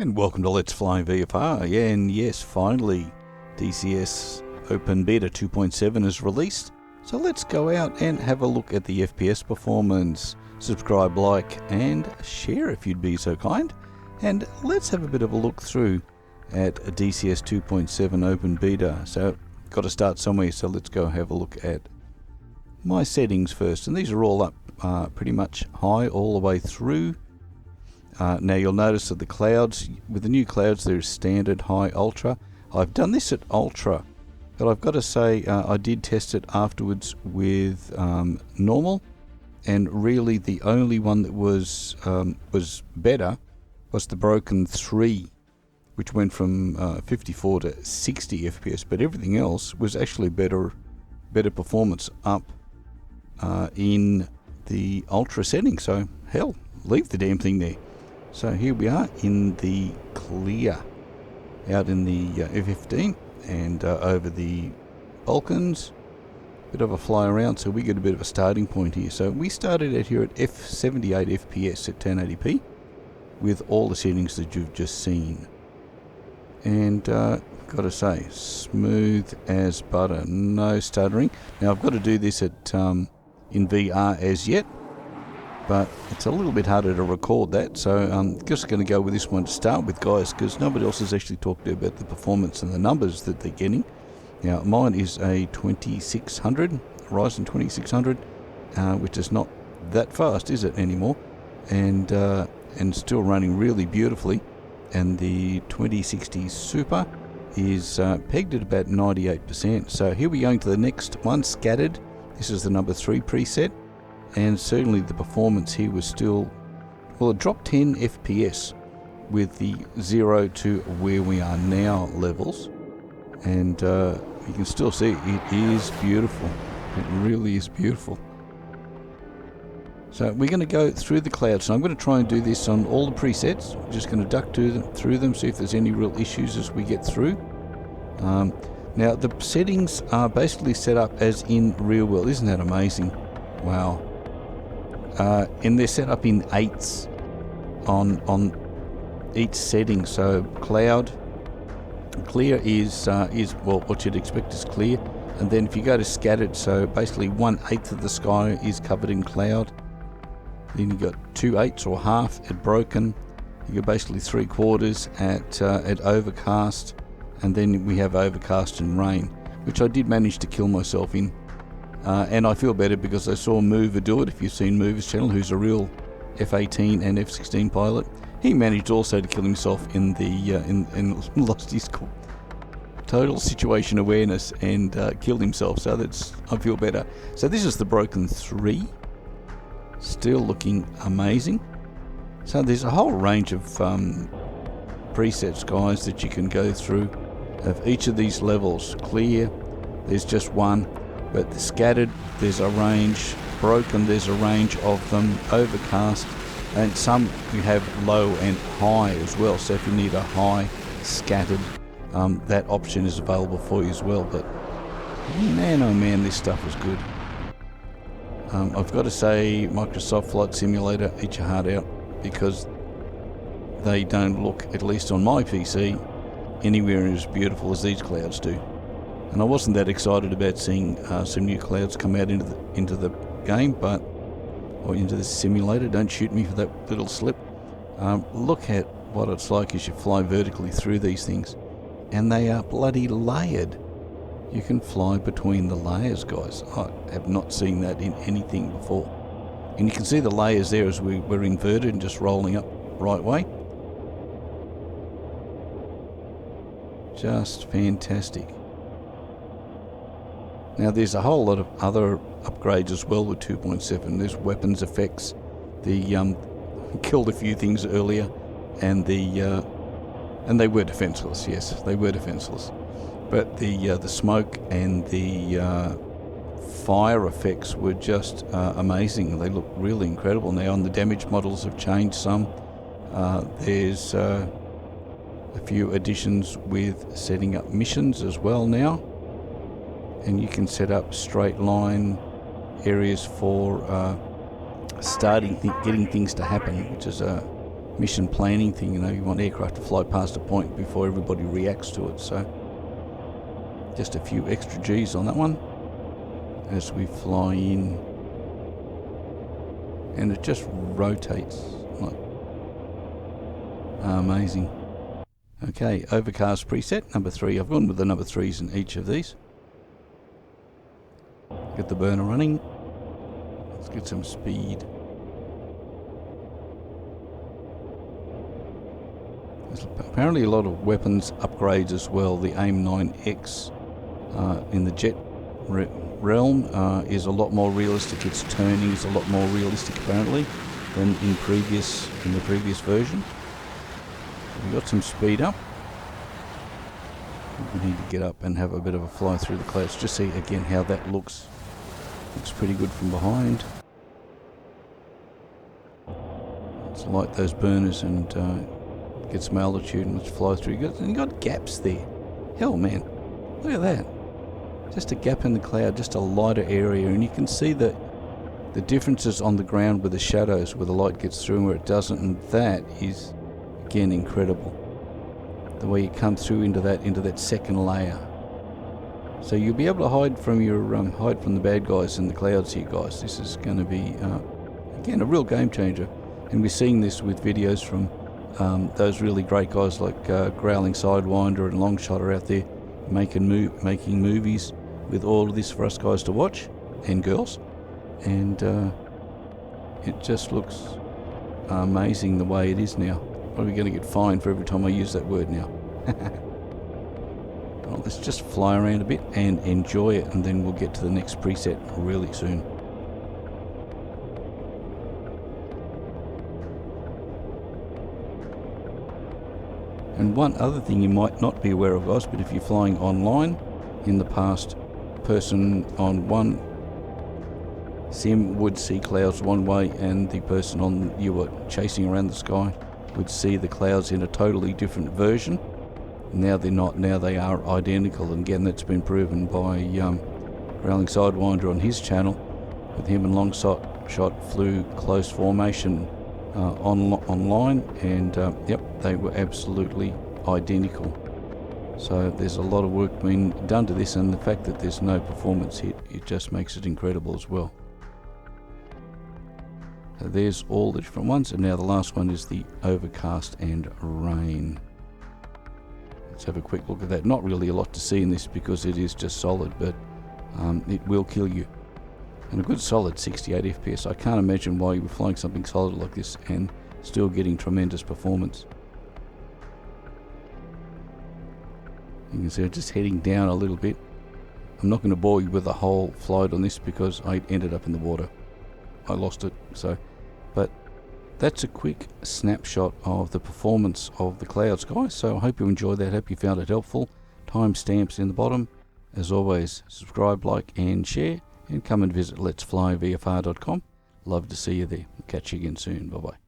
And welcome to Let's Fly VFR. Yeah, and yes, finally, DCS Open Beta 2.7 is released. So let's go out and have a look at the FPS performance. Subscribe, like, and share if you'd be so kind. And let's have a bit of a look through at a DCS 2.7 Open Beta. So, got to start somewhere, so let's go have a look at my settings first. And these are all up pretty much high all the way through. Now you'll notice that the clouds, with the new clouds, there's standard, high, ultra. I've done this at ultra, but I've got to say I did test it afterwards with normal, and really the only one that was better was the Broken 3, which went from 54 to 60 FPS, but everything else was actually better performance up in the ultra setting. So hell, leave the damn thing there. So here we are in the clear, out in the F-15 and over the Balkans. Bit of a fly around, so we get a bit of a starting point here. So we started out here at F78 FPS at 1080p with all the settings that you've just seen. And got to say, smooth as butter, no stuttering. Now I've got to do this at in VR as yet, but it's a little bit harder to record that, so I'm just going to go with this one to start with, guys, because nobody else has actually talked about the performance and the numbers that they're getting. Now, mine is a 2600, Ryzen 2600, which is not that fast, is it, anymore? And still running really beautifully. And the 2060 Super is pegged at about 98%. So here we're going to the next one, Scattered. This is the number 3 preset. And certainly the performance here was still, well, it dropped 10 FPS with the 0 to where we are now levels. And you can still see it is beautiful. It really is beautiful. So we're going to go through the clouds. So I'm going to try and do this on all the presets. I'm just going to duck through them, see if there's any real issues as we get through. Now the settings are basically set up as in real world. Isn't that amazing? Wow. And they're set up in 8s on each setting. So clear is well, what you'd expect is clear. And then if you go to scattered, so basically 1/8 of the sky is covered in cloud. Then you got 2/8 or half at broken. You got basically 3/4 at overcast, and then we have overcast and rain, which I did manage to kill myself in. And I feel better because I saw Mover do it. If you've seen Mover's channel, who's a real F-18 and F-16 pilot, he managed also to kill himself in the and lost his total situation awareness and killed himself. So I feel better. So this is the Broken 3, still looking amazing. So there's a whole range of presets, guys, that you can go through of each of these levels. Clear, there's just one. But the scattered, there's a range. Broken, there's a range of them. Overcast, and some you have low and high as well. So if you need a high scattered, that option is available for you as well. But man, oh man, this stuff is good. I've got to say, Microsoft Flight Simulator, eat your heart out, because they don't look, at least on my PC, anywhere as beautiful as these clouds do. And I wasn't that excited about seeing some new clouds come out into the game, or into the simulator. Don't shoot me for that little slip. Look at what it's like as you fly vertically through these things, and they are bloody layered. You can fly between the layers, guys. I have not seen that in anything before. And you can see the layers there as we're inverted and just rolling up right way. Just fantastic. Now there's a whole lot of other upgrades as well with 2.7. There's weapons effects. The killed a few things earlier, and they were defenseless. Yes, they were defenseless. But the smoke and the fire effects were just amazing. They look really incredible now. And the damage models have changed some. There's a few additions with setting up missions as well now. And you can set up straight line areas for getting things to happen, which is mission planning thing. You know, you want aircraft to fly past a point before everybody reacts to it. So just a few extra G's on that one as we fly in, and it just rotates like amazing. Okay, Overcast preset number 3. I've gone with the number 3s in each of these. Get the burner running. Let's get some speed. There's apparently a lot of weapons upgrades as well. The AIM 9X in the jet realm is a lot more realistic. Its turning is a lot more realistic apparently than in the previous version. We got some speed up. We need to get up and have a bit of a fly through the clouds. Just see again how that looks. Looks pretty good from behind. Let's light those burners and get some altitude and let's fly through. You got gaps there. Hell, man, look at that. Just a gap in the cloud, just a lighter area, and you can see the differences on the ground with the shadows, where the light gets through and where it doesn't, and that is again incredible. The way you come through into that second layer. So you'll be able to hide from the bad guys in the clouds here, guys. This is going to be again a real game changer, and we're seeing this with videos from those really great guys like Growling Sidewinder and Longshot are out there making movies with all of this for us guys to watch, and girls, and it just looks amazing the way it is now. Are we going to get fined for every time I use that word now? Well, let's just fly around a bit and enjoy it, and then we'll get to the next preset really soon. And one other thing you might not be aware of, guys, but if you're flying online, in the past, person on one sim would see clouds one way, and the person you were chasing around the sky would see the clouds in a totally different version. Now they're not. Now they are identical, and again that's been proven by Growling Sidewinder on his channel. With him and Longshot flew close formation online, and yep, they were absolutely identical. So there's a lot of work being done to this, and the fact that there's no performance hit, it just makes it incredible as well. So there's all the different ones, and now the last one is the Overcast and Rain. Let's have a quick look at that. Not really a lot to see in this because it is just solid, but it will kill you. And a good solid 68 FPS. I can't imagine why you were flying something solid like this and still getting tremendous performance. You can see I'm just heading down a little bit. I'm not going to bore you with the whole flight on this because I ended up in the water. I lost it. But that's a quick snapshot of the performance of the clouds, guys. So I hope you enjoyed that. Hope you found it helpful. Timestamps in the bottom. As always, subscribe, like and share, and come and visit letsflyvfr.com. Love to see you there. Catch you again soon. Bye bye.